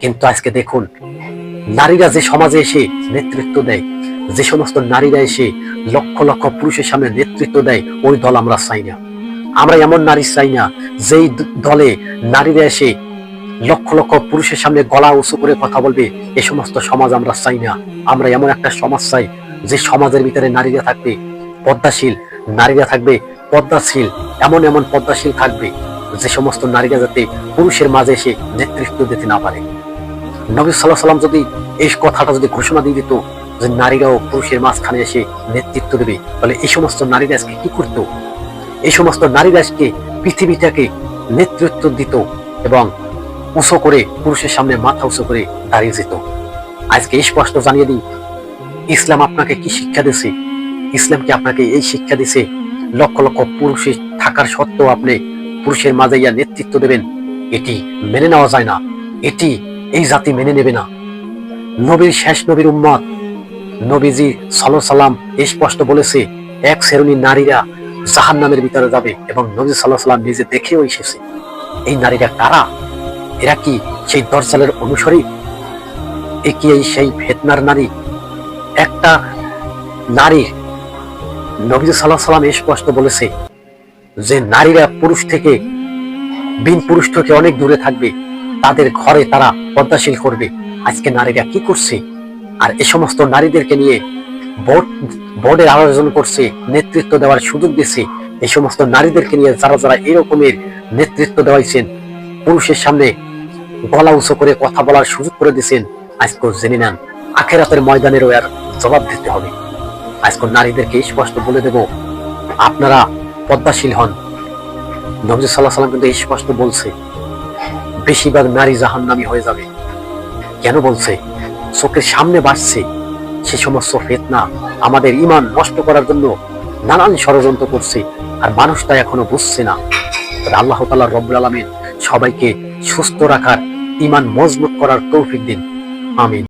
কিন্তু আজকে দেখুন, নারীরা যে সমাজে এসে নেতৃত্ব দেয়, যে সমস্ত নারীরা এসে লক্ষ লক্ষ পুরুষের সামনে নেতৃত্ব দেয়, ওই দল আমরা চাই না। আমরা এমন নারী চাই না যেই দলে নারীরা এসে লক্ষ লক্ষ পুরুষের সামনে গলা উঁচু করে কথা বলবে। এ সমস্ত সমাজ আমরা চাই না। আমরা এমন একটা সমাজ চাই যে সমাজের ভিতরে নারীরা থাকবে পদ্মাশীল, নারীরা থাকবে পদ্মাশীল, এমন এমন পদ্মাশীল থাকবে যে সমস্ত নারীরা যাতে পুরুষের মাঝে এসে নেতৃত্ব দিতে না পারে। নবী সাল্লাল্লাহু আলাইহি ওয়াসাল্লাম যদি এই কথাটা যদি ঘোষণা দিয়ে দিত যে নারীরাও পুরুষের মাঝখানে এসে নেতৃত্ব দেবে, তাহলে এই সমস্ত নারীরা আজকে কি করত? এই সমস্ত নারীরা আজকে পৃথিবীটাকে নেতৃত্ব দিত এবং উঁচু করে পুরুষের সামনে মাথা উঁচু করে দাঁড়িয়ে যেত। আজকে স্পষ্ট জানিয়ে দিই, ইসলাম আপনাকে কি শিক্ষা দিছে? ইসলাম কি আপনাকে এই শিক্ষা দিছে লক্ষ লক্ষ পুরুষের থাকার সত্ত্বেও আপনি পুরুষের মাঝে ইয়া নেতৃত্ব দেবেন? এটি মেনে নেওয়া যায় না, এটি এই জাতি মেনে নেবে না। নবীর শেষ নবীর উম্মত নবীজি সাল্লাল্লাহু আলাইহি সাল্লাম স্পষ্ট বলেছে, এক শ্রেণীর নারীরা জাহান্নামের ভিতরে যাবে এবং নবী সাল্লাল্লাহু আলাইহি সাল্লাম নিজে দেখেও এসেছে। এই নারীরা কারা? এরা কি সেই দরজালের অনুসারী? এ কি এই সেই ফিতনার নারী? একটা নারী, নবী সাল্লাল্লাহু আলাইহি সাল্লাম স্পষ্ট বলেছে যে নারীরা পুরুষ থেকে, বিন পুরুষ থেকে অনেক দূরে থাকবে, তাদের ঘরে তারা পর্দাশীল করবে। আজকে নারীরা কি করছে? আর এই সমস্ত নারীদেরকে নিয়ে বোর্ডের আয়োজন করছে, নেতৃত্ব দেওয়ার সুযোগ দিচ্ছে। এই সমস্ত নারীদেরকে নিয়ে যারা যারা এরকমের নেতৃত্ব দেওয়াইছেন, পুরুষের সামনে গলা উঁচু করে কথা বলার সুযোগ করে দিচ্ছেন, আজকে জেনে নেন আখেরাতের ময়দানেরও এর জবাব দিতে হবে। আজকে নারীদেরকে স্পষ্ট বলে দেব, আপনারা পদ্মাশীল হন। নবী সাল্লাল্লাহু আলাইহি সাল্লাম কিন্তু স্পষ্ট বলছে বেশিরভাগ নারী জাহান্নামী হয়ে যাবে। কেন বলছে? চোখের সামনে বাড়ছে সে সমস্ত ফিতনা, আমাদের ঈমান নষ্ট করার জন্য নানান ষড়যন্ত্র করছে, আর মানুষ তা এখনো বুঝছে না। আল্লাহ তাআলা রব্বুল আলামিন সবাইকে সুস্থ রাখার, ঈমান মজবুত করার তৌফিক দিন। আমিন।